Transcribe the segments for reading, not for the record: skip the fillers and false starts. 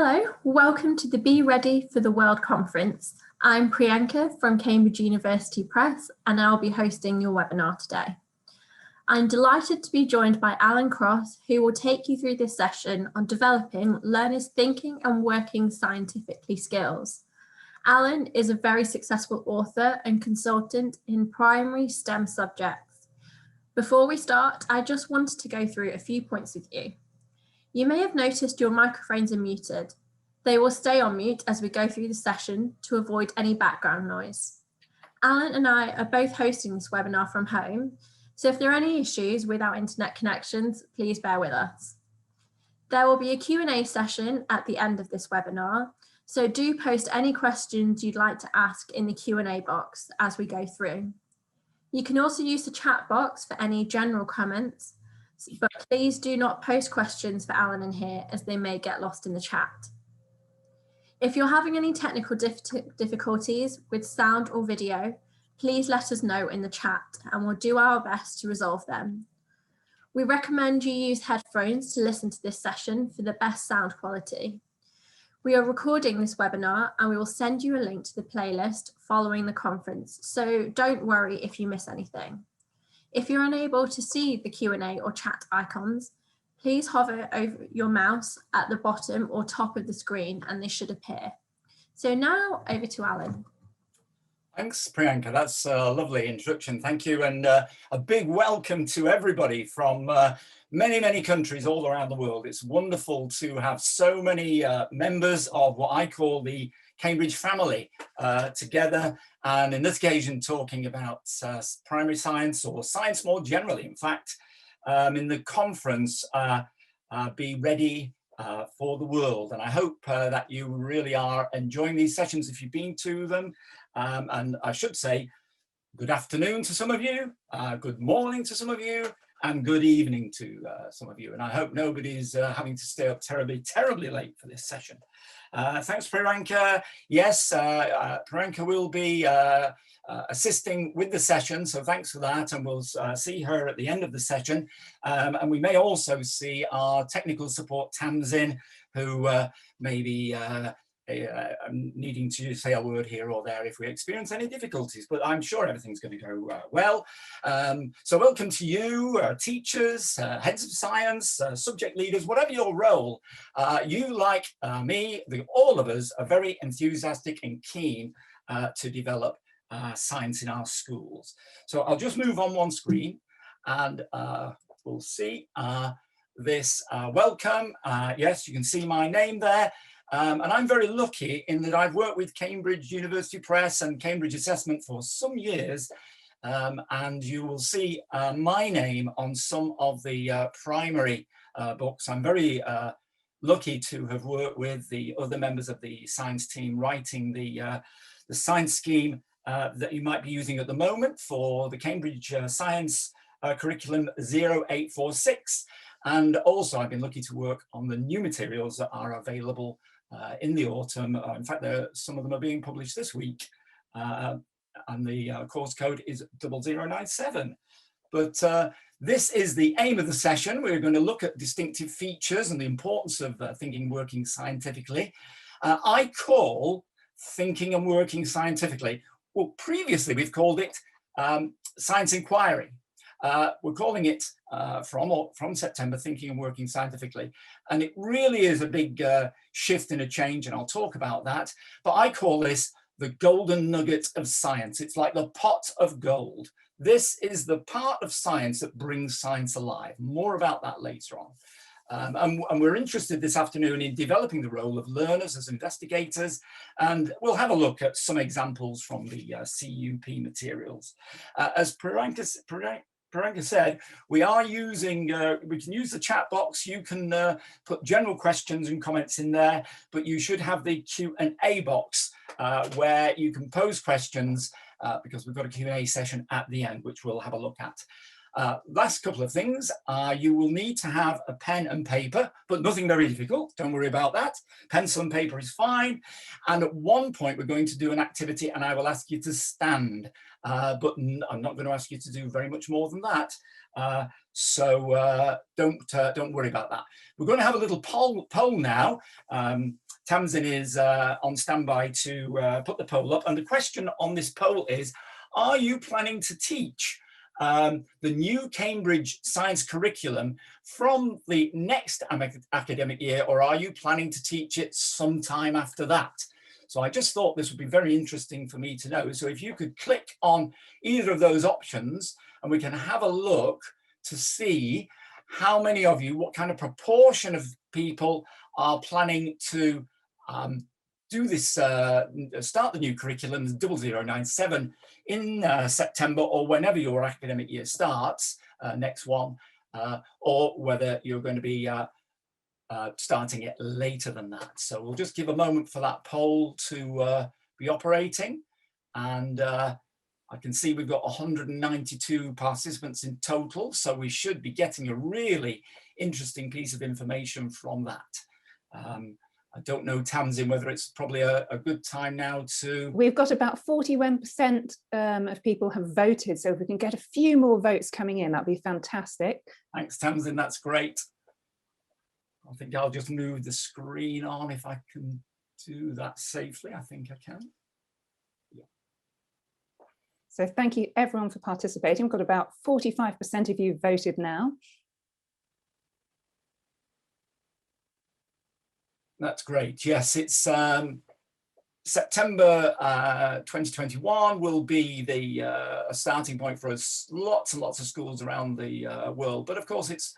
Hello, welcome to the Be Ready for the World conference. I'm Priyanka from Cambridge University Press and I'll be hosting your webinar today. I'm delighted to be joined by Alan Cross, who will take you through this session on developing learners' thinking and working scientifically skills. Alan is a very successful author and consultant in primary STEM subjects. Before we start, I just wanted to go through a few points with you. You may have noticed your microphones are muted. They will stay on mute as we go through the session to avoid any background noise. Alan and I are both hosting this webinar from home, so if there are any issues with our internet connections, please bear with us. There will be a Q&A session at the end of this webinar, so do post any questions you'd like to ask in the Q&A box as we go through. You can also use the chat box for any general comments, but please do not post questions for Alan in here as they may get lost in the chat. If you're having any technical difficulties with sound or video, please let us know in the chat and we'll do our best to resolve them. We recommend you use headphones to listen to this session for the best sound quality. We are recording this webinar and we will send you a link to the playlist following the conference, so don't worry if you miss anything. If you're unable to see the Q&A or chat icons, please hover over your mouse at the bottom or top of the screen and they should appear. So now over to Alan. Thanks, Priyanka. That's a lovely introduction. Thank you. And a big welcome to everybody from many countries all around the world. It's wonderful to have so many members of what I call the Cambridge family together, and in this occasion talking about primary science or science more generally. In fact, in the conference, Be Ready for the World. And I hope that you really are enjoying these sessions if you've been to them. And I should say good afternoon to some of you, good morning to some of you, and good evening to some of you. And I hope nobody's having to stay up terribly late for this session. Thanks, Priyanka. Yes, Priyanka will be assisting with the session, so thanks for that, and we'll see her at the end of the session. And we may also see our technical support Tamsin, who may be needing to say a word here or there if we experience any difficulties, but I'm sure everything's going to go well. So welcome to you, teachers, heads of science, subject leaders, whatever your role. You, like me, all of us are very enthusiastic and keen to develop science in our schools. So I'll just move on one screen and we'll see this welcome. Yes, you can see my name there. And I'm very lucky in that I've worked with Cambridge University Press and Cambridge Assessment for some years, and you will see my name on some of the primary books. I'm very lucky to have worked with the other members of the science team writing the science scheme that you might be using at the moment for the Cambridge Science Curriculum 0846. And also I've been lucky to work on the new materials that are available in the autumn. In fact, some of them are being published this week, and the course code is 0097. But this is the aim of the session. We're going to look at distinctive features and the importance of thinking and working scientifically. I call thinking and working scientifically, well, previously we've called it science inquiry. We're calling it from September, thinking and working scientifically. And it really is a big shift and a change, and I'll talk about that. But I call this the golden nugget of science. It's like the pot of gold. This is the part of science that brings science alive. More about that later on. And we're interested this afternoon in developing the role of learners as investigators, and we'll have a look at some examples from the CUP materials. As Priyanka said, we are using, we can use the chat box. You can put general questions and comments in there, but you should have the Q&A box where you can pose questions because we've got a Q&A session at the end, which we'll have a look at. Last couple of things, you will need to have a pen and paper, but nothing very difficult, don't worry about that. Pencil and paper is fine. And at one point we're going to do an activity and I will ask you to stand, but I'm not going to ask you to do very much more than that. So don't worry about that. We're going to have a little poll now. Tamsin is on standby to put the poll up. And the question on this poll is, are you planning to teach the new Cambridge science curriculum from the next academic year, or are you planning to teach it sometime after that? So I just thought this would be very interesting for me to know. So if you could click on either of those options and we can have a look to see how many of you, what kind of proportion of people are planning to do this, start the new curriculum 0097 in September, or whenever your academic year starts, next one, or whether you're going to be starting it later than that. So we'll just give a moment for that poll to be operating. And I can see we've got 192 participants in total, so we should be getting a really interesting piece of information from that. I don't know, Tamsin, whether it's probably a good time now to... We've got about 41% of people have voted, so if we can get a few more votes coming in, that'd be fantastic. Thanks, Tamsin, that's great. I think I'll just move the screen on if I can do that safely. I think I can. Yeah. So thank you everyone for participating. We've got about 45% of you voted now. That's great. Yes, it's September 2021 will be the starting point for us. Lots and lots of schools around the world, but of course it's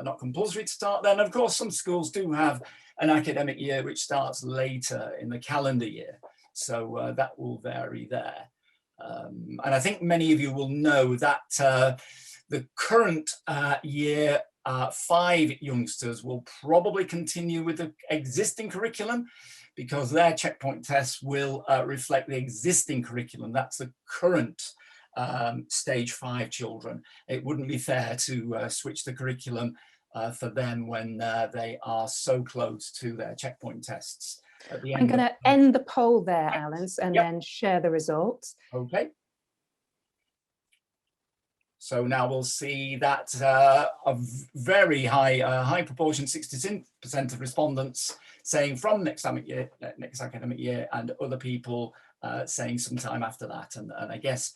not compulsory to start then. Of course, some schools do have an academic year which starts later in the calendar year, so that will vary there. And I think many of you will know that the current year 5 youngsters will probably continue with the existing curriculum because their checkpoint tests will reflect the existing curriculum. That's the current stage 5 children. It wouldn't be fair to switch the curriculum for them when they are so close to their checkpoint tests. At the end I'm going to end the poll there, Alan, and then share the results. Okay. So now we'll see that a very high proportion, 60% of respondents saying from next academic year, and other people saying sometime after that. And I guess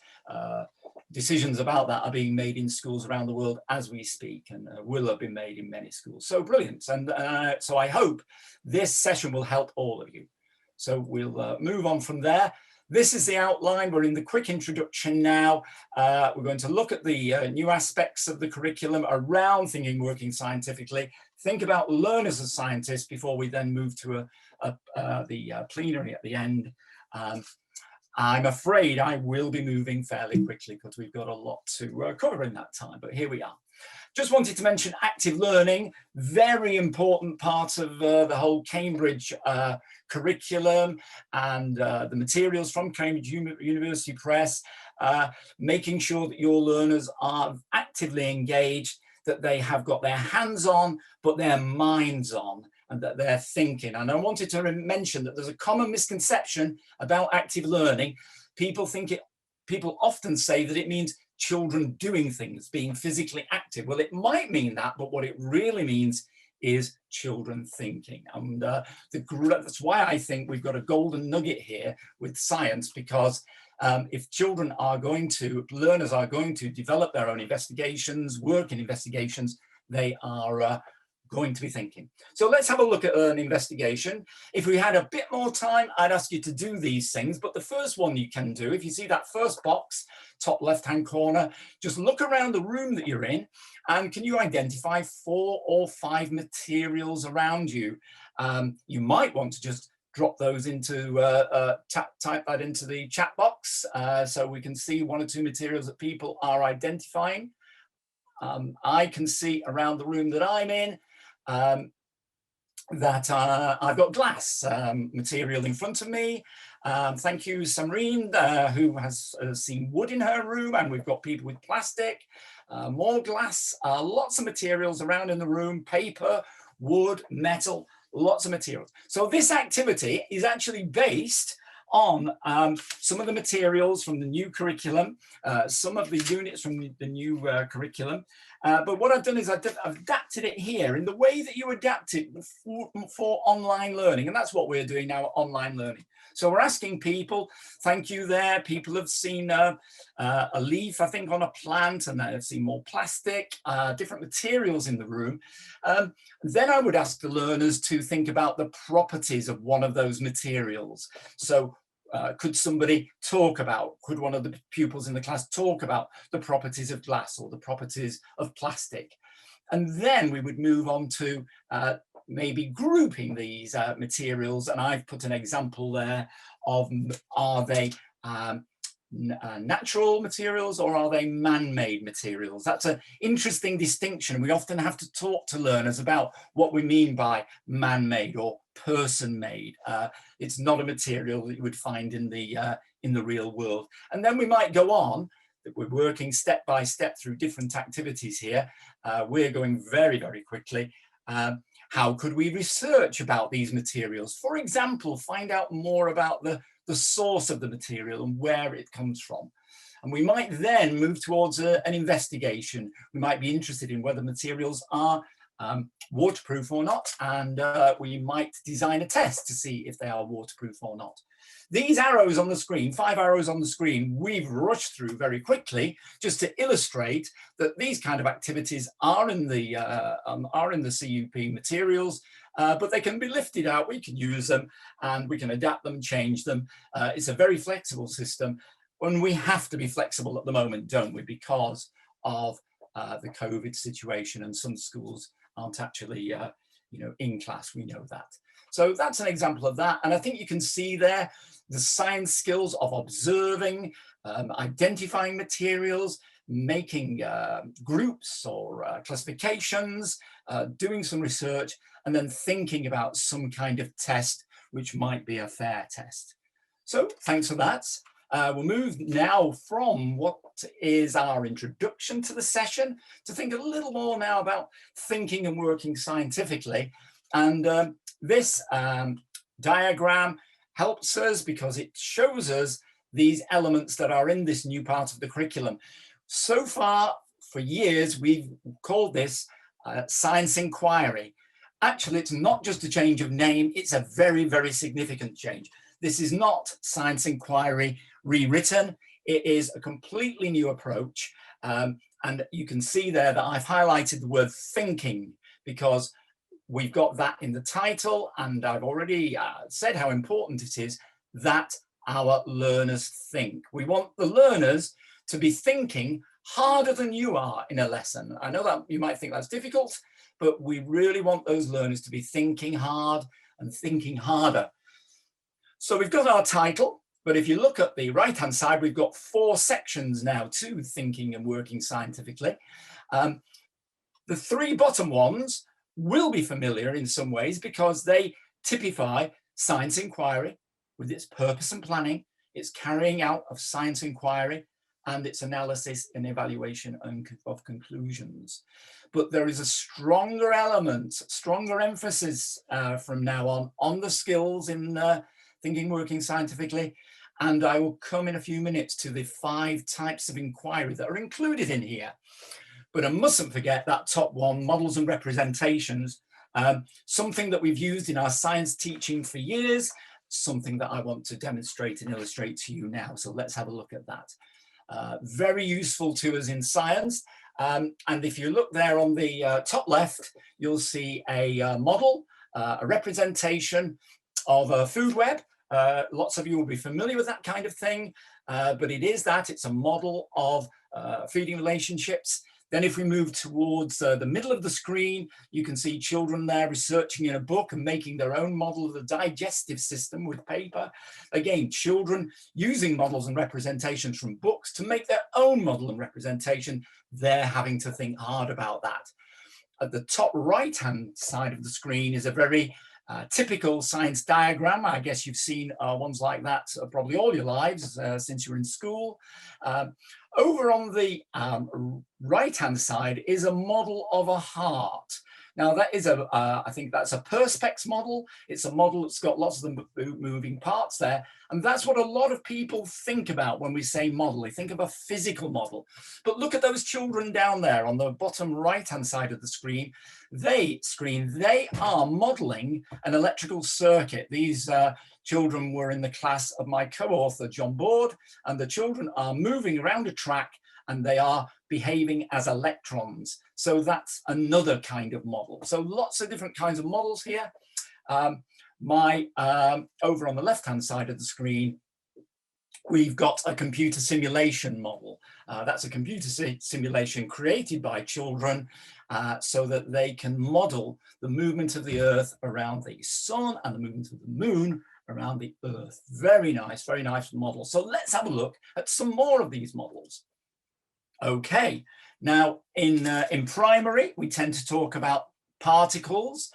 decisions about that are being made in schools around the world as we speak, and will have been made in many schools. So brilliant. And so I hope this session will help all of you. So we'll move on from there. This is the outline. We're in the quick introduction now. We're going to look at the new aspects of the curriculum around thinking, working scientifically. Think about learners as scientists before we then move to the plenary at the end. I'm afraid I will be moving fairly quickly because we've got a lot to cover in that time, but here we are. Just wanted to mention active learning, very important part of the whole Cambridge curriculum and the materials from Cambridge University Press, making sure that your learners are actively engaged, that they have got their hands on, but their minds on, and that they're thinking. And I wanted to mention that there's a common misconception about active learning. People often say that it means children doing things, being physically active. Well, it might mean that, but what it really means is children thinking. And that's why I think we've got a golden nugget here with science, because if learners are going to develop their own investigations, work in investigations, they are going to be thinking. So let's have a look at an investigation. If we had a bit more time, I'd ask you to do these things, but the first one you can do, if you see that first box, top left-hand corner, just look around the room that you're in, and can you identify 4 or 5 materials around you? You might want to just drop those into, type that into the chat box, so we can see 1 or 2 materials that people are identifying. I can see around the room that I'm in, that I've got glass material in front of me. Thank you, Samreen, who has seen wood in her room, and we've got people with plastic, more glass, lots of materials around in the room, paper, wood, metal, lots of materials. So this activity is actually based on some of the materials from the new curriculum, some of the units from the new curriculum, But what I've done is I've adapted it here in the way that you adapt it for online learning. And that's what we're doing now, online learning. So we're asking people, thank you there. People have seen a leaf, I think, on a plant, and they've seen more plastic, different materials in the room. Then I would ask the learners to think about the properties of one of those materials. So could somebody talk about, could one of the pupils in the class talk about the properties of glass or the properties of plastic? And then we would move on to maybe grouping these materials. And I've put an example there of, are they natural materials or are they man-made materials? That's an interesting distinction. We often have to talk to learners about what we mean by man-made or person-made. It's not a material that you would find in the real world. And then we might go on. We're working step by step through different activities here. We're going very, very quickly. How could we research about these materials? For example, find out more about the source of the material and where it comes from. And we might then move towards an investigation. We might be interested in whether materials are waterproof or not, and we might design a test to see if they are waterproof or not. These arrows on the screen, 5 arrows on the screen, we've rushed through very quickly just to illustrate that these kind of activities are in the CUP materials, but they can be lifted out. We can use them and we can adapt them, change them. It's a very flexible system, and we have to be flexible at the moment, don't we, because of the COVID situation, and some schools aren't actually in class. We know that. So that's an example of that. And I think you can see there the science skills of observing, identifying materials, making groups or classifications, doing some research, and then thinking about some kind of test, which might be a fair test. So thanks for that. We'll move now from what is our introduction to the session to think a little more now about thinking and working scientifically. And this diagram helps us because it shows us these elements that are in this new part of the curriculum. So far, for years, we've called this science inquiry. Actually, it's not just a change of name, it's a very, very significant change. This is not science inquiry rewritten. It is a completely new approach. And you can see there that I've highlighted the word thinking because we've got that in the title, and I've already said how important it is that our learners think. We want the learners to be thinking harder than you are in a lesson. I know that you might think that's difficult, but we really want those learners to be thinking hard and thinking harder. So we've got our title, but if you look at the right-hand side, we've got 4 sections now to thinking and working scientifically. The 3 bottom ones will be familiar in some ways because they typify science inquiry with its purpose and planning, its carrying out of science inquiry, and its analysis and evaluation of conclusions. But there is a stronger element, stronger emphasis from now on the skills in thinking, working scientifically. And I will come in a few minutes to the 5 types of inquiry that are included in here. But I mustn't forget that top one, models and representations, something that we've used in our science teaching for years, something that I want to demonstrate and illustrate to you now. So let's have a look at that. Very useful to us in science. And if you look there on the top left, you'll see a model, a representation of a food web. Lots of you will be familiar with that kind of thing, but it is that. It's a model of feeding relationships. Then if we move towards the middle of the screen, you can see children there researching in a book and making their own model of the digestive system with paper. Again, children using models and representations from books to make their own model and representation. They're having to think hard about that. At the top right-hand side of the screen is a very typical science diagram. I guess you've seen ones like that probably all your lives since you were in school. Over on the right-hand side is a model of a heart. Now that is I think that's a Perspex model. It's a model that's got lots of the moving parts there. And that's what a lot of people think about when we say model. They think of a physical model. But look at those children down there on the bottom right-hand side of the screen. They are modeling an electrical circuit. These children were in the class of my co-author, John Board, and the children are moving around a track and they are behaving as electrons. So that's another kind of model. So lots of different kinds of models here. Over on the left-hand side of the screen, we've got a computer simulation model. That's a computer simulation created by children so that they can model the movement of the Earth around the sun and the movement of the moon around the Earth. Very nice model. So let's have a look at some more of these models. Okay, now in primary, we tend to talk about particles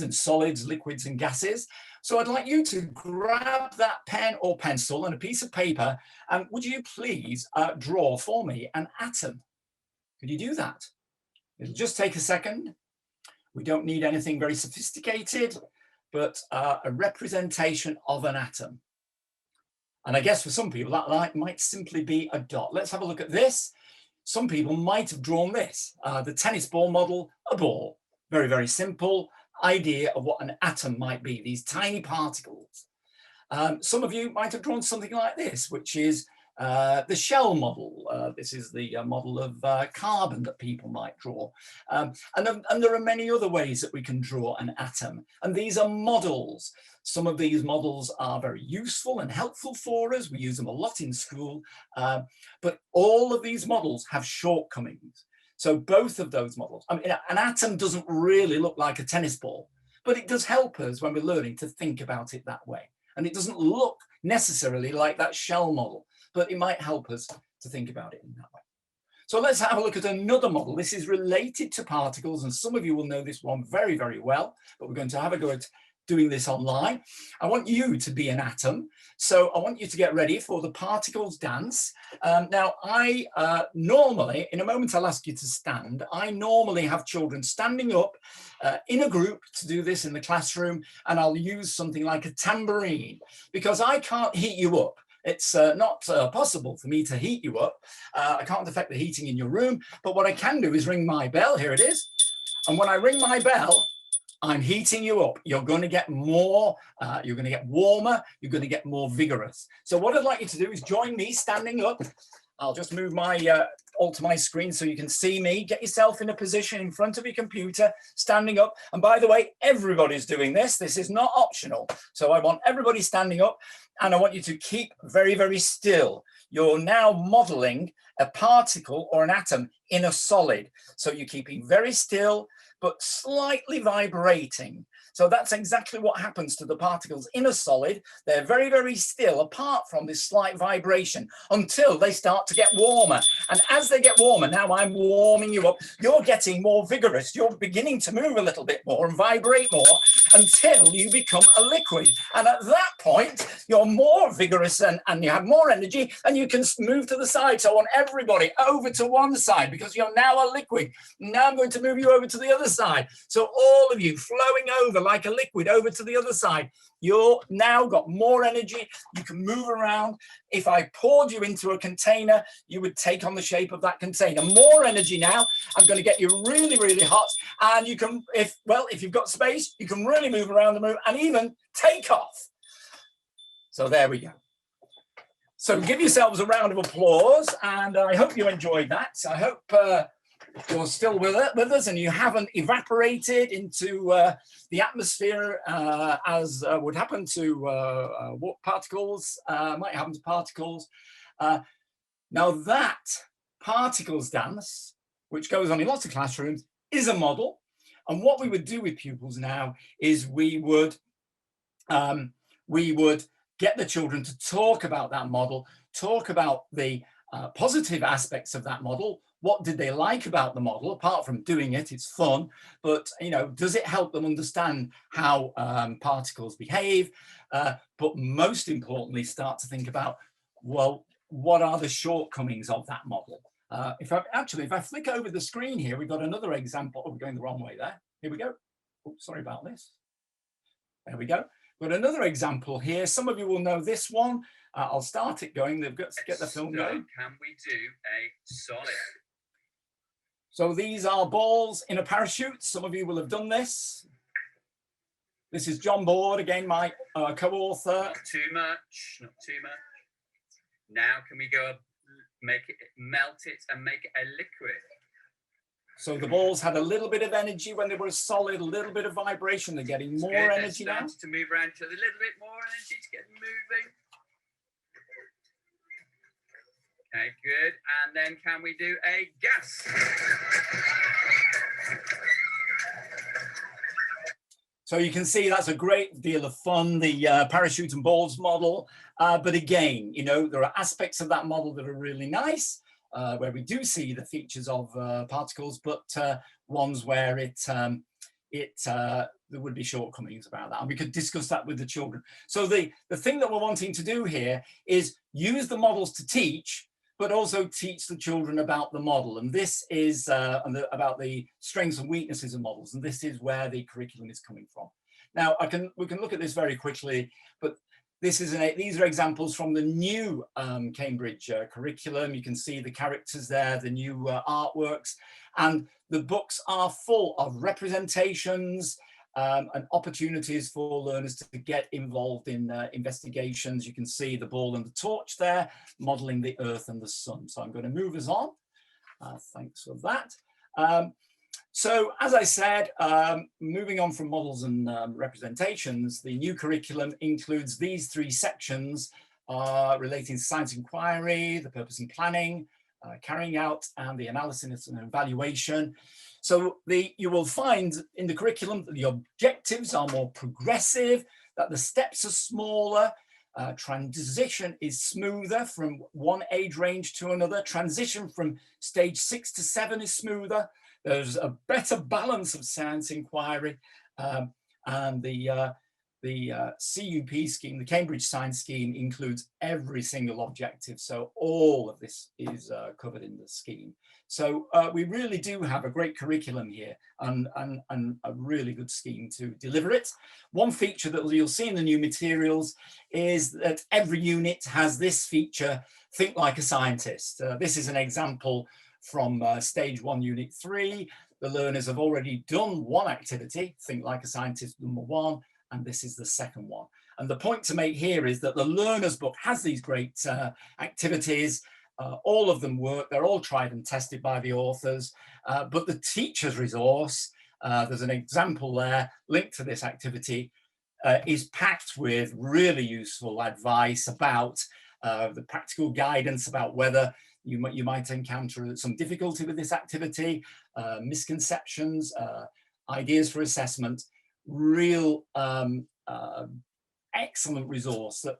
in solids, liquids, and gases. So I'd like you to grab that pen or pencil and a piece of paper, and would you please draw for me an atom? Could you do that? It'll just take a second. We don't need anything very sophisticated, but a representation of an atom. And I guess for some people that might simply be a dot. Let's have a look at this. Some people might have drawn this, the tennis ball model, a ball. Very, very simple idea of what an atom might be, these tiny particles. Some of you might have drawn something like this, which is the shell model. This is the model of carbon that people might draw. And there are many other ways that we can draw an atom. And these are models. Some of these models are very useful and helpful for us. We use them a lot in school. But all of these models have shortcomings. So both of those models, I mean, an atom doesn't really look like a tennis ball, but it does help us when we're learning to think about it that way. And it doesn't look necessarily like that shell model, but it might help us to think about it in that way. So let's have a look at another model. This is related to particles, and some of you will know this one very, very well, but we're going to have a go at doing this online. I want you to be an atom. So I want you to get ready for the particles dance. Now, I normally, in a moment I'll ask you to stand, I normally have children standing up in a group to do this in the classroom, and I'll use something like a tambourine, because I can't heat you up. It's not possible for me to heat you up. I can't affect the heating in your room, but what I can do is ring my bell. Here it is. And when I ring my bell, I'm heating you up. You're going to get more, you're going to get warmer, you're going to get more vigorous. So what I'd like you to do is join me standing up. I'll just move my alter my screen so you can see me. Get yourself in a position in front of your computer, standing up. And by the way, everybody's doing this. This is not optional. So I want everybody standing up, and I want you to keep very, very still. You're now modeling a particle or an atom in a solid. So you're keeping very still, but slightly vibrating. So that's exactly what happens to the particles in a solid. They're very, very still apart from this slight vibration until they start to get warmer. And as they get warmer, now I'm warming you up, you're getting more vigorous. You're beginning to move a little bit more and vibrate more until you become a liquid. And at that point, you're more vigorous and you have more energy, and you can move to the side. So I want everybody over to one side because you're now a liquid. Now I'm going to move you over to the other side. So all of you flowing over like a liquid over to the other side. You're now got more energy. You can move around. If I poured you into a container, you would take on the shape of that container. More energy now. I'm going to get you really, really hot. And you can, if you've got space, you can really move around the room and even take off. So there we go. So give yourselves a round of applause, and I hope you enjoyed that. I hope you're still with us and you haven't evaporated into the atmosphere as would happen to particles, might happen to particles. Now that particles dance, which goes on in lots of classrooms, is a model. And what we would do with pupils now is we would get the children to talk about that model, talk about the positive aspects of that model. What did they like about the model? Apart from doing it, it's fun, but does it help them understand how particles behave? But most importantly, start to think about, well, what are the shortcomings of that model? If I flick over the screen here, we've got another example. Oh, we're going the wrong way there. Here we go. Oh, sorry about this. There we go. Got another example here. Some of you will know this one. I'll start it going. They've got to get the film going. Can we do a solid? So these are balls in a parachute. Some of you will have done this. This is John Board, again, my co-author. Not too much, not too much. Now can we go make it, melt it and make it a liquid? So the balls had a little bit of energy when they were solid, a little bit of vibration. They're getting more energy now. To move around to a little bit more energy to get them moving. Okay, good. And then can we do a gas? So you can see that's a great deal of fun, the parachute and balls model. But again, you know, there are aspects of that model that are really nice, where we do see the features of particles, but ones where there would be shortcomings about that. And we could discuss that with the children. So the thing that we're wanting to do here is use the models to teach, but also teach the children about the model. And this is about the strengths and weaknesses of models. And this is where the curriculum is coming from. Now, we can look at this very quickly, but these are examples from the new Cambridge curriculum. You can see the characters there, the new artworks, and the books are full of representations and opportunities for learners to get involved in investigations. You can see the ball and the torch there, modeling the earth and the sun. So I'm going to move us on. Thanks for that. So as I said, moving on from models and representations, the new curriculum includes these three sections relating to science inquiry, the purpose and planning, carrying out, and the analysis and evaluation. So you will find in the curriculum that the objectives are more progressive, that the steps are smaller, transition is smoother from one age range to another, transition from stage 6 to 7 is smoother, there's a better balance of science inquiry, and the CUP scheme, the Cambridge Science Scheme, includes every single objective. So all of this is covered in the scheme. So we really do have a great curriculum here and a really good scheme to deliver it. One feature that you'll see in the new materials is that every unit has this feature, think like a scientist. This is an example from stage 1, unit 3. The learners have already done one activity, think like a scientist number 1, and this is the second one. And the point to make here is that the learner's book has these great activities. All of them work, they're all tried and tested by the authors, but the teacher's resource, there's an example there linked to this activity, is packed with really useful advice about the practical guidance about whether you might encounter some difficulty with this activity, misconceptions, ideas for assessment, real excellent resource that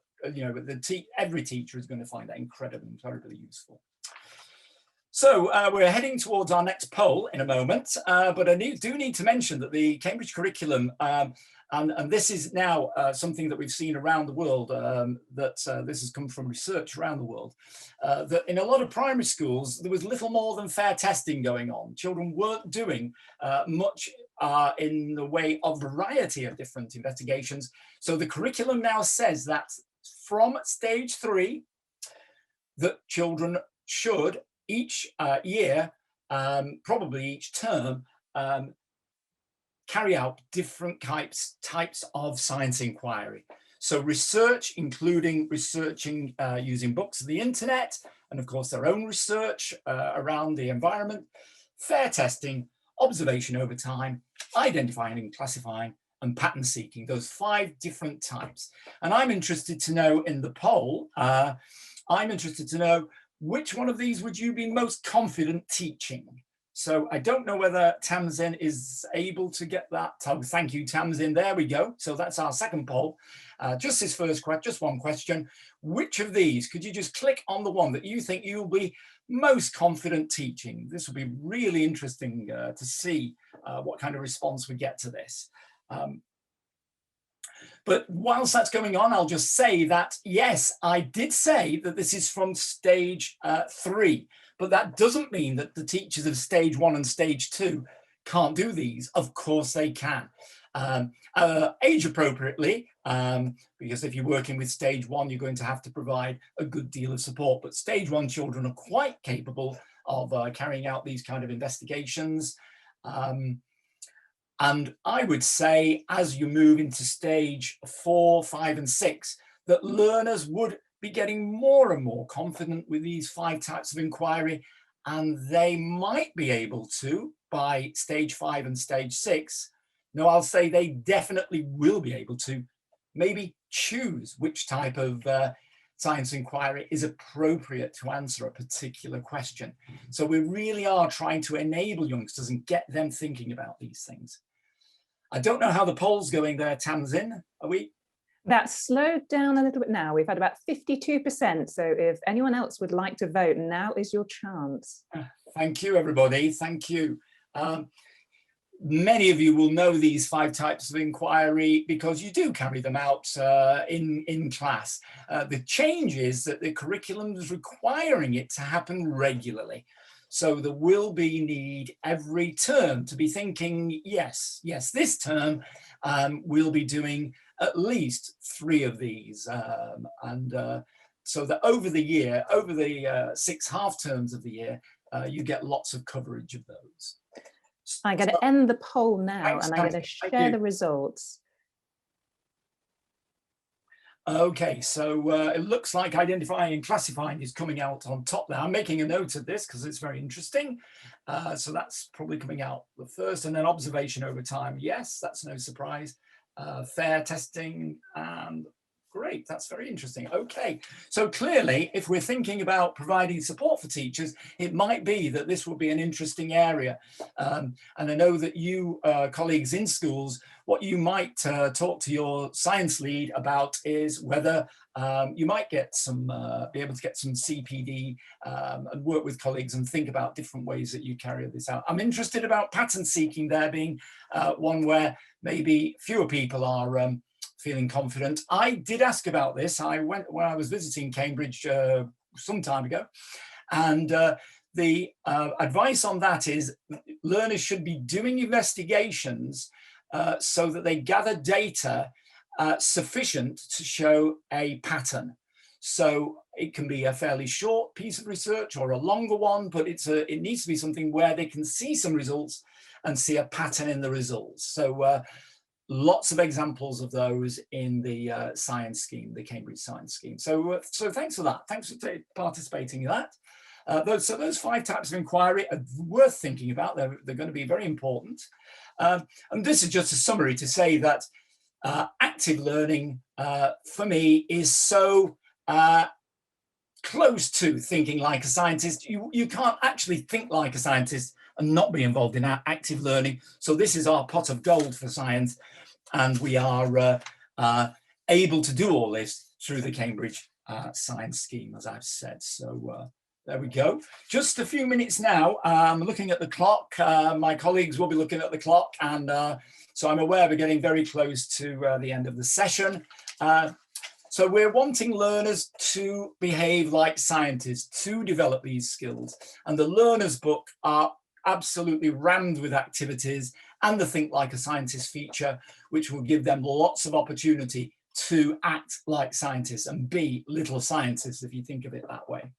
every teacher is going to find that incredibly useful. So we're heading towards our next poll in a moment, but I do need to mention that the Cambridge curriculum, and this is now something that we've seen around the world, this has come from research around the world, that in a lot of primary schools, there was little more than fair testing going on. Children weren't doing much in the way of variety of different investigations. So the curriculum now says that from stage 3, that children should each year, probably each term, carry out different types of science inquiry. So research, including researching using books of the internet, and of course their own research around the environment, fair testing, observation over time, identifying and classifying, and pattern seeking, those 5 different types. And I'm interested to know in the poll, I'm interested to know which one of these would you be most confident teaching? So I don't know whether Tamsin is able to get that. Oh, thank you, Tamsin. There we go. So that's our second poll. Just this first question, just one question. Which of these, could you just click on the one that you think you'll be most confident teaching? This will be really interesting to see what kind of response we get to this. But whilst that's going on, I'll just say that, yes, I did say that this is from stage 3, but that doesn't mean that the teachers of stage 1 and stage 2 can't do these. Of course they can. Age appropriately, because if you're working with stage 1, you're going to have to provide a good deal of support. But stage 1 children are quite capable of carrying out these kind of investigations. And I would say, as you move into stage 4, 5, and 6, that learners would be getting more and more confident with these 5 types of inquiry, and they might be able to, by stage 5 and stage 6, no, I'll say they definitely will be able to maybe choose which type of science inquiry is appropriate to answer a particular question. So we really are trying to enable youngsters and get them thinking about these things. I don't know how the poll's going there, Tamsin. Are we? That's slowed down a little bit now. We've had about 52%. So if anyone else would like to vote, now is your chance. Thank you, everybody. Thank you. Many of you will know these 5 types of inquiry because you do carry them out in class. The change is that the curriculum is requiring it to happen regularly. So there will be need every term to be thinking, yes, this term we'll be doing at least 3 of these. So that over the year, over the 6 half terms of the year, you get lots of coverage of those. I'm going to end the poll now. Thanks, and I'm going to share the results. Okay, so it looks like identifying and classifying is coming out on top there. I'm making a note of this because it's very interesting. So that's probably coming out the first, and then observation over time. Yes, that's no surprise. Fair testing, and great, that's very interesting. Okay, so clearly, if we're thinking about providing support for teachers, it might be that this will be an interesting area. And I know that you, colleagues in schools, what you might talk to your science lead about is whether you might get some, be able to get some CPD and work with colleagues and think about different ways that you carry this out. I'm interested about pattern seeking there being one where maybe fewer people are feeling confident. I did ask about this. I went when I was visiting Cambridge some time ago, and the advice on that is learners should be doing investigations so that they gather data sufficient to show a pattern. So it can be a fairly short piece of research or a longer one, but it needs to be something where they can see some results and see a pattern in the results. So lots of examples of those in the science scheme, the Cambridge Science Scheme. So thanks for that. Thanks for participating in that. Those 5 types of inquiry are worth thinking about. They're going to be very important. And this is just a summary to say that active learning for me is so close to thinking like a scientist. You can't actually think like a scientist and not be involved in active learning. So this is our pot of gold for science, and we are able to do all this through the Cambridge Science Scheme, as I've said. So there we go. Just a few minutes now. I'm looking at the clock. My colleagues will be looking at the clock, and so I'm aware we're getting very close to the end of the session. So we're wanting learners to behave like scientists, to develop these skills. And the Learner's Book are absolutely rammed with activities and the Think Like a Scientist feature, which will give them lots of opportunity to act like scientists and be little scientists, if you think of it that way.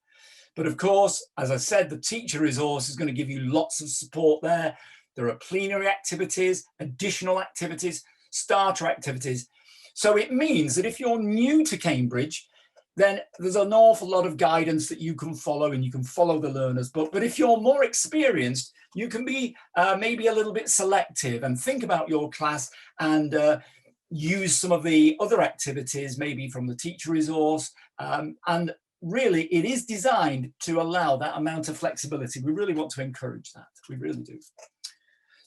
But of course, as I said, the teacher resource is going to give you lots of support there. There are plenary activities, additional activities, starter activities. So it means that if you're new to Cambridge, then there's an awful lot of guidance that you can follow, and you can follow the Learner's Book. But if you're more experienced, you can be maybe a little bit selective and think about your class and use some of the other activities, maybe from the teacher resource. And really, it is designed to allow that amount of flexibility. We really want to encourage that. We really do.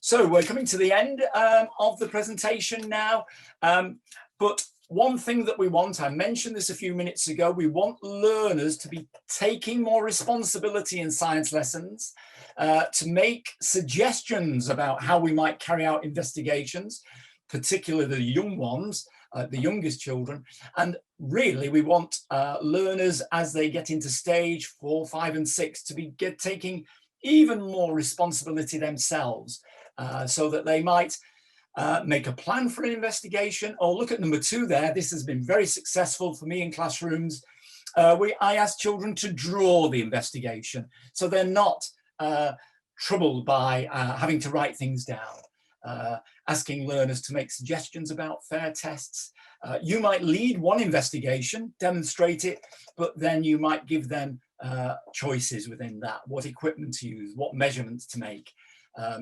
So we're coming to the end of the presentation now. But one thing that we want, I mentioned this a few minutes ago, we want learners to be taking more responsibility in science lessons, to make suggestions about how we might carry out investigations, particularly the young ones, the youngest children. And really, we want learners as they get into stage 4, 5, and 6 to be taking even more responsibility themselves, so that they might make a plan for an investigation. Or look at number 2 there. This has been very successful for me in classrooms. I ask children to draw the investigation, so they're not troubled by having to write things down. Asking learners to make suggestions about fair tests. You might lead one investigation, demonstrate it, but then you might give them choices within that, what equipment to use, what measurements to make.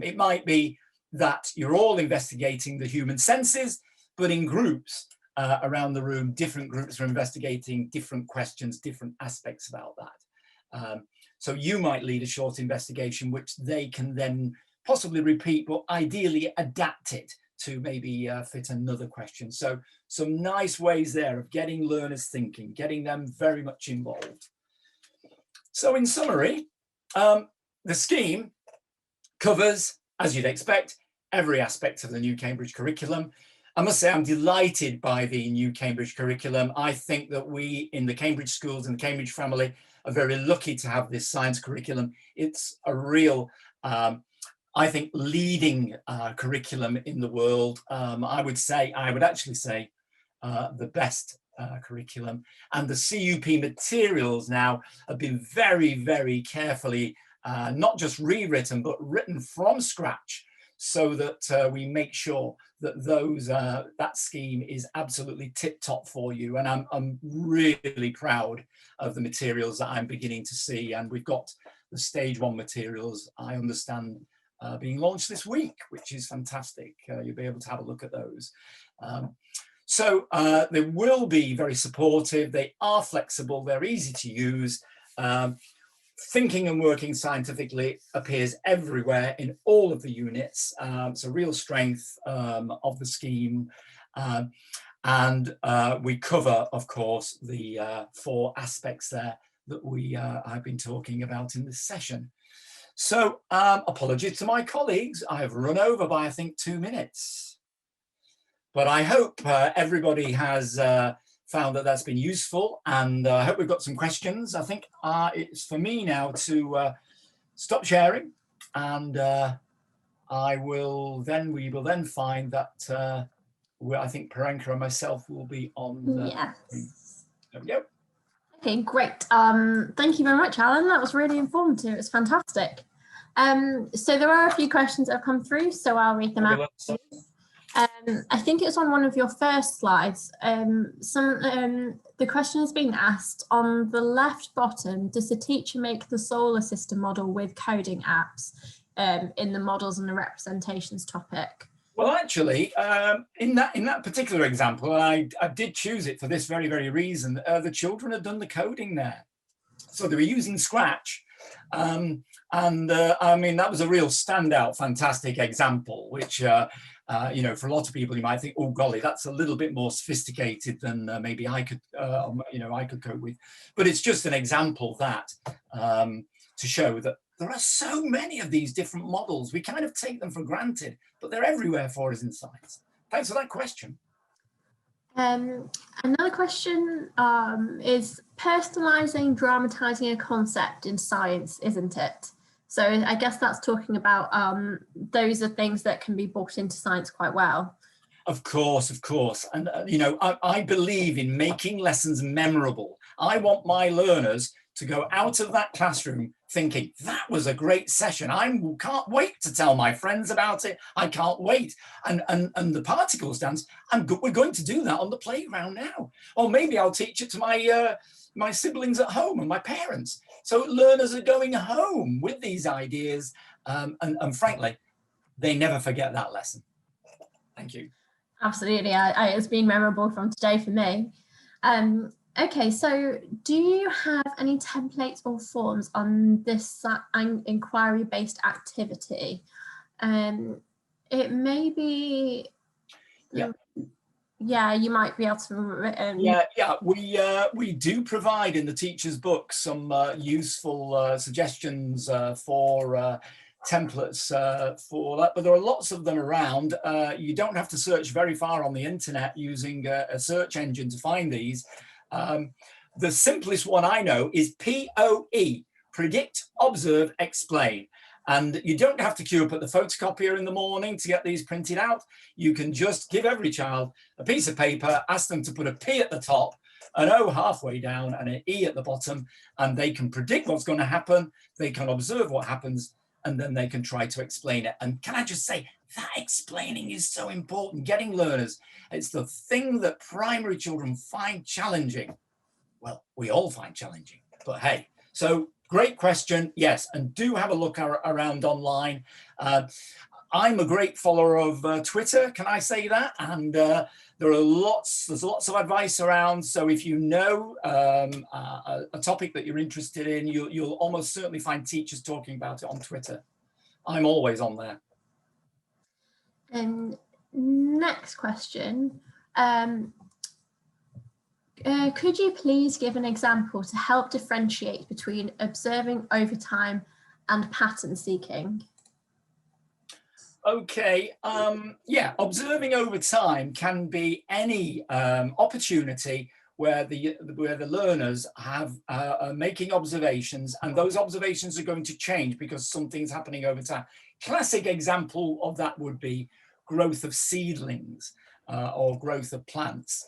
It might be that you're all investigating the human senses, but in groups around the room, different groups are investigating different questions, different aspects about that. So you might lead a short investigation, which they can then possibly repeat, but ideally adapt it to maybe fit another question. So some nice ways there of getting learners thinking, getting them very much involved. So in summary, the scheme covers, as you'd expect, every aspect of the new Cambridge curriculum. I must say I'm delighted by the new Cambridge curriculum. I think that we in the Cambridge schools and the Cambridge family are very lucky to have this science curriculum. It's a real, I think, leading curriculum in the world. I would actually say the best curriculum. And the CUP materials now have been very, very carefully, not just rewritten, but written from scratch, so that we make sure that that scheme is absolutely tip-top for you. And I'm really proud of the materials that I'm beginning to see. And we've got the stage 1 materials, I understand, being launched this week, which is fantastic. You'll be able to have a look at those. So they will be very supportive. They are flexible. They're easy to use. Thinking and working scientifically appears everywhere in all of the units. It's a real strength of the scheme. And we cover, of course, the 4 aspects there that I've been talking about in this session. So apologies to my colleagues. I've run over by, I think, 2 minutes. But I hope everybody has found that that's been useful, and I hope we've got some questions. I think it's for me now to stop sharing, and we will then find that I think Priyanka and myself will be on the Yes. There we go. Okay, great. Thank you very much, Alan. That was really informative. It's fantastic. So there are a few questions that have come through, so I'll read them out. I think it's on one of your first slides. The question has been asked on the left bottom, does the teacher make the solar system model with coding apps in the models and the representations topic? Well, actually, in that particular example, I did choose it for this very, very reason. The children had done the coding there. So they were using Scratch. I mean, that was a real standout, fantastic example, which, you know, for a lot of people, you might think, oh, golly, that's a little bit more sophisticated than maybe I could, I could cope with. But it's just an example that to show that there are so many of these different models. We kind of take them for granted, but they're everywhere for us in science. Thanks for that question. Another question is personalizing, dramatizing a concept in science, isn't it? So I guess that's talking about those are things that can be brought into science quite well. Of course, of course. And, you know, I believe in making lessons memorable. I want my learners to go out of that classroom thinking, that was a great session. I can't wait to tell my friends about it. I can't wait. And the particles dance, we're going to do that on the playground now. Or maybe I'll teach it to my siblings at home and my parents. So learners are going home with these ideas. And frankly, they never forget that lesson. Thank you. Absolutely. It's been memorable from today for me. Okay, so do you have any templates or forms on this inquiry-based activity? It may be, yeah, you might be able to. We do provide in the teacher's book some useful suggestions for templates for that, but there are lots of them around. You don't have to search very far on the internet using a search engine to find these. The simplest one I know is POE, Predict, Observe, Explain. And you don't have to queue up at the photocopier in the morning to get these printed out. You can just give every child a piece of paper, ask them to put a P at the top, an O halfway down, and an E at the bottom, and they can predict what's going to happen. They can observe what happens, and then they can try to explain it. And can I just say, that explaining is so important. Getting learners, it's the thing that primary children find challenging. Well, we all find challenging, but hey, so great question. Yes, and do have a look around online. I'm a great follower of Twitter, can I say that? And there's lots of advice around. So if you know a topic that you're interested in, you'll almost certainly find teachers talking about it on Twitter. I'm always on there. And next question. Could you please give an example to help differentiate between observing over time and pattern seeking? Okay, yeah, observing over time can be any opportunity where the learners are making observations, and those observations are going to change because something's happening over time. Classic example of that would be growth of seedlings or growth of plants.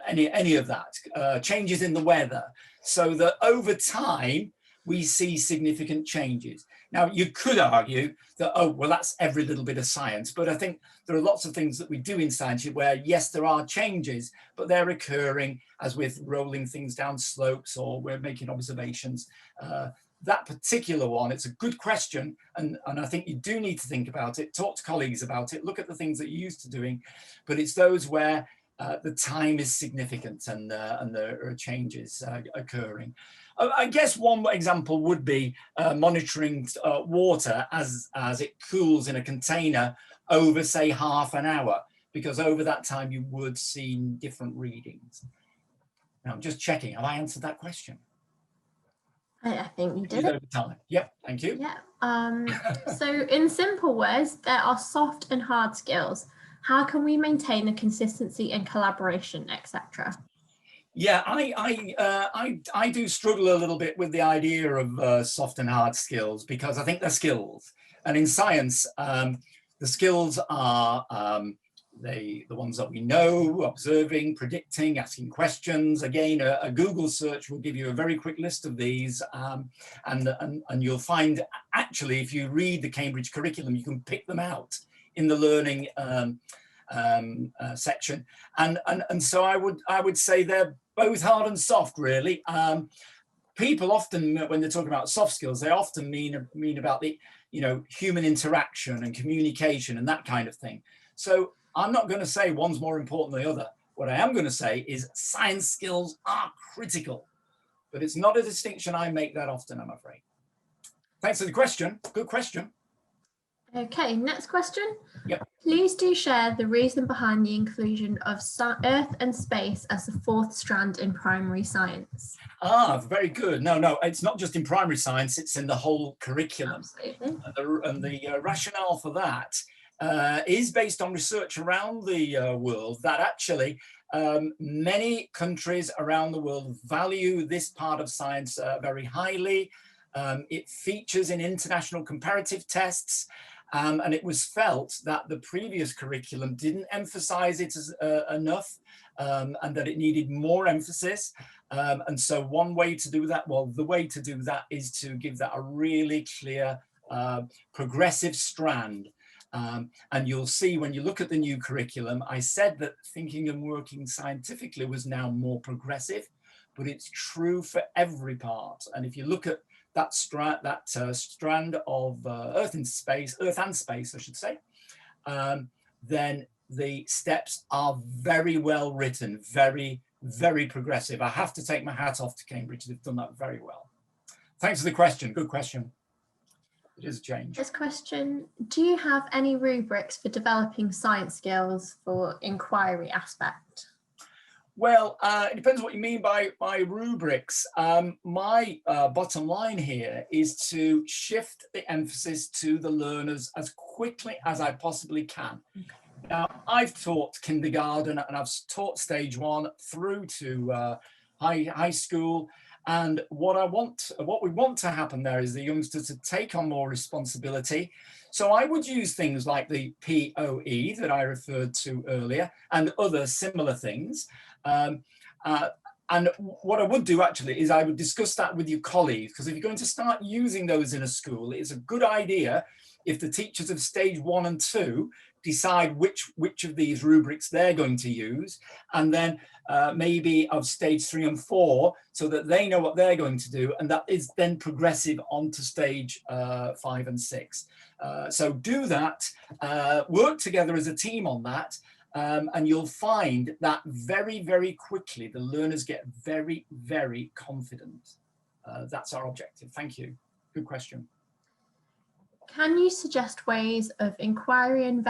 Any of that, changes in the weather, so that over time we see significant changes. Now, you could argue that, oh, well, that's every little bit of science, but I think there are lots of things that we do in science where, yes, there are changes, but they're occurring as we're rolling things down slopes or we're making observations. That particular one, it's a good question, and I think you do need to think about it, talk to colleagues about it, look at the things that you're used to doing, but it's those where the time is significant and there are changes occurring. I guess one example would be monitoring water as it cools in a container over, say, half an hour, because over that time you would see different readings. Now, I'm just checking, have I answered that question? I think you did. Over time. Yep, thank you. Yeah. So in simple words, there are soft and hard skills. How can we maintain the consistency and collaboration, etc.? Yeah, I do struggle a little bit with the idea of soft and hard skills, because I think they're skills. And in science, the skills are the ones that we know: observing, predicting, asking questions. Again, a Google search will give you a very quick list of these. And you'll find, actually, if you read the Cambridge curriculum, you can pick them out in the learning section, and so I would say they're both hard and soft, really. People often, when they're talking about soft skills, they often mean about the human interaction and communication and that kind of thing. So I'm not going to say one's more important than the other. What I am going to say is science skills are critical, but it's not a distinction I make that often, I'm afraid. Thanks for the question. Good question. Okay, next question. Yep. Please do share the reason behind the inclusion of Earth and space as the fourth strand in primary science. Ah, very good. No, it's not just in primary science, it's in the whole curriculum. Absolutely. And the rationale for that is based on research around the world, that actually many countries around the world value this part of science very highly. It features in international comparative tests. And it was felt that the previous curriculum didn't emphasize it as, enough, and that it needed more emphasis. And so one way to do that, well, the way to do that is to give that a really clear progressive strand. And you'll see when you look at the new curriculum, I said that thinking and working scientifically was now more progressive, but it's true for every part. And if you look at that strand of Earth and space, I should say, then the steps are very well written, very, very progressive. I have to take my hat off to Cambridge. They've done that very well. Thanks for the question. Good question. It is a change. This question, do you have any rubrics for developing science skills for inquiry aspect? Well, it depends what you mean by rubrics. My bottom line here is to shift the emphasis to the learners as quickly as I possibly can. Now, I've taught kindergarten and I've taught stage 1 through to high school. And what we want to happen there is the youngsters to take on more responsibility. So I would use things like the POE that I referred to earlier and other similar things. And what I would do actually is I would discuss that with your colleagues, because if you're going to start using those in a school, it's a good idea if the teachers of stage 1 and 2 decide which of these rubrics they're going to use, and then maybe of stage 3 and 4, so that they know what they're going to do, and that is then progressive onto stage 5 and 6. So do that, work together as a team on that, and you'll find that very, very quickly the learners get very, very confident. That's our objective. Thank you. Good question. Can you suggest ways of inquiry and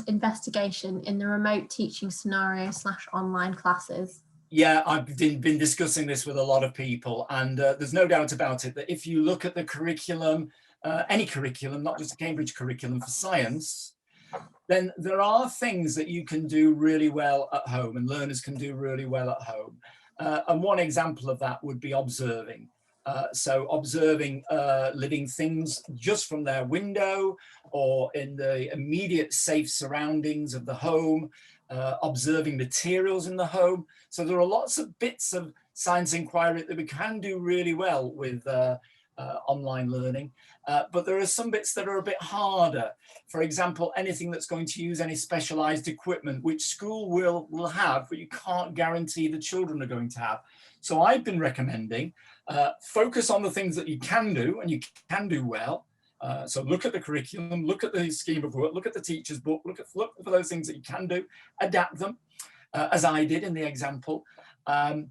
investigation in the remote teaching scenario / online classes? Yeah, I've been discussing this with a lot of people, and there's no doubt about it that if you look at the curriculum, any curriculum, not just the Cambridge curriculum for science, then there are things that you can do really well at home and learners can do really well at home. And one example of that would be observing. So observing living things just from their window or in the immediate safe surroundings of the home, observing materials in the home. So there are lots of bits of science inquiry that we can do really well with online learning, but there are some bits that are a bit harder. For example, anything that's going to use any specialized equipment, which school will have, but you can't guarantee the children are going to have. So I've been recommending focus on the things that you can do and you can do well. So look at the curriculum, look at the scheme of work, look at the teacher's book, look for those things that you can do, adapt them, as I did in the example, and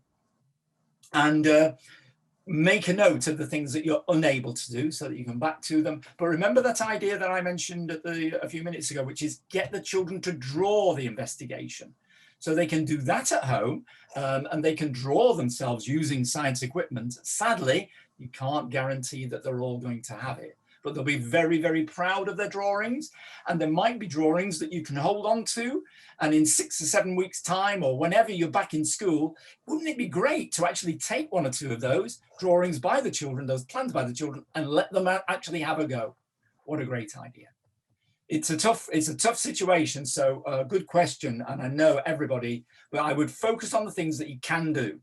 make a note of the things that you're unable to do so that you can back to them. But remember that idea that I mentioned a few minutes ago, which is get the children to draw the investigation. So they can do that at home, and they can draw themselves using science equipment. Sadly, you can't guarantee that they're all going to have it, but they'll be very, very proud of their drawings. And there might be drawings that you can hold on to. And in 6 or 7 weeks' time, or whenever you're back in school, wouldn't it be great to actually take 1 or 2 of those drawings by the children, those plans by the children, and let them actually have a go? What a great idea. It's a tough situation, so good question, and I know everybody, but I would focus on the things that you can do.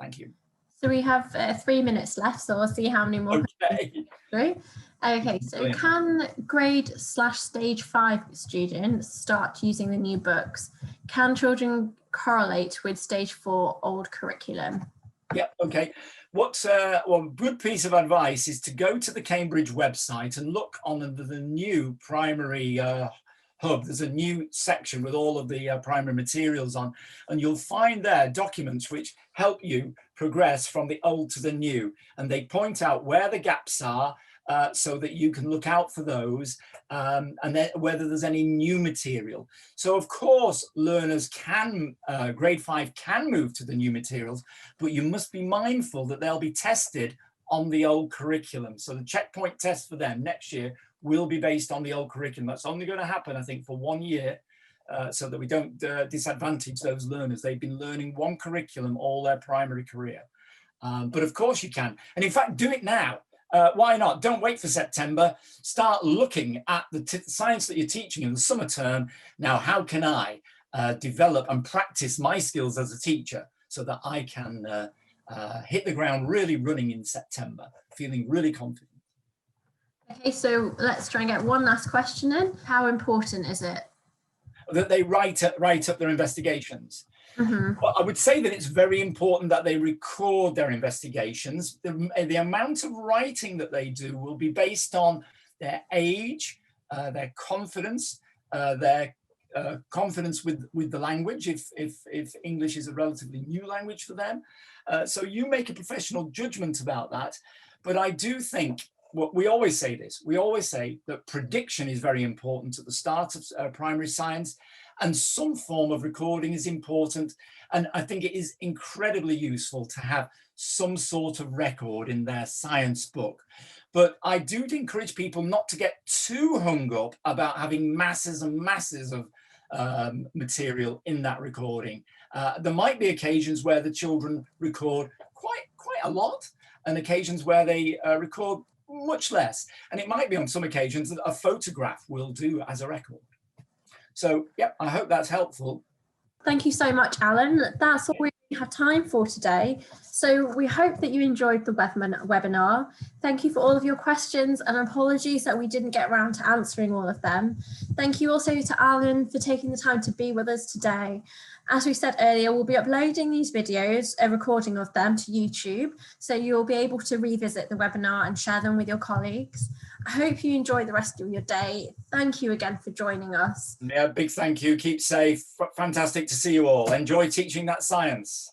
Thank you. So we have 3 minutes left, so we'll see how many more. Okay. Okay, so brilliant. Can grade / stage 5 students start using the new books? Can children correlate with stage 4 old curriculum? Yeah, okay. One good piece of advice is to go to the Cambridge website and look on the new primary hub. There's a new section with all of the primary materials on, and you'll find there documents which help you progress from the old to the new, and they point out where the gaps are, so that you can look out for those, and then whether there's any new material. So of course, learners can, grade 5 can move to the new materials, but you must be mindful that they'll be tested on the old curriculum. So the checkpoint test for them next year will be based on the old curriculum. That's only going to happen, I think, for 1 year, so that we don't disadvantage those learners. They've been learning 1 curriculum all their primary career. But of course you can. And in fact, do it now. Why not? Don't wait for September. Start looking at the science that you're teaching in the summer term. Now, how can I develop and practice my skills as a teacher so that I can hit the ground really running in September, feeling really confident? Okay, so let's try and get one last question in. How important is it that they write up their investigations? Mm-hmm. Well, I would say that it's very important that they record their investigations. The amount of writing that they do will be based on their age, their confidence with the language, if English is a relatively new language for them. So you make a professional judgment about that. But I do think, we always say this, we always say that prediction is very important at the start of primary science. and some form of recording is important. And I think it is incredibly useful to have some sort of record in their science book. But I do encourage people not to get too hung up about having masses and masses of material in that recording. There might be occasions where the children record quite a lot, and occasions where they record much less. And it might be on some occasions that a photograph will do as a record. So, yeah, I hope that's helpful. Thank you so much, Alan. That's all we have time for today. So we hope that you enjoyed the webinar. Thank you for all of your questions, and apologies that we didn't get around to answering all of them. Thank you also to Alan for taking the time to be with us today. As we said earlier, we'll be uploading these videos, a recording of them, to YouTube, so you'll be able to revisit the webinar and share them with your colleagues. I hope you enjoy the rest of your day. Thank you again for joining us. Yeah, big thank you. Keep safe. Fantastic to see you all. Enjoy teaching that science.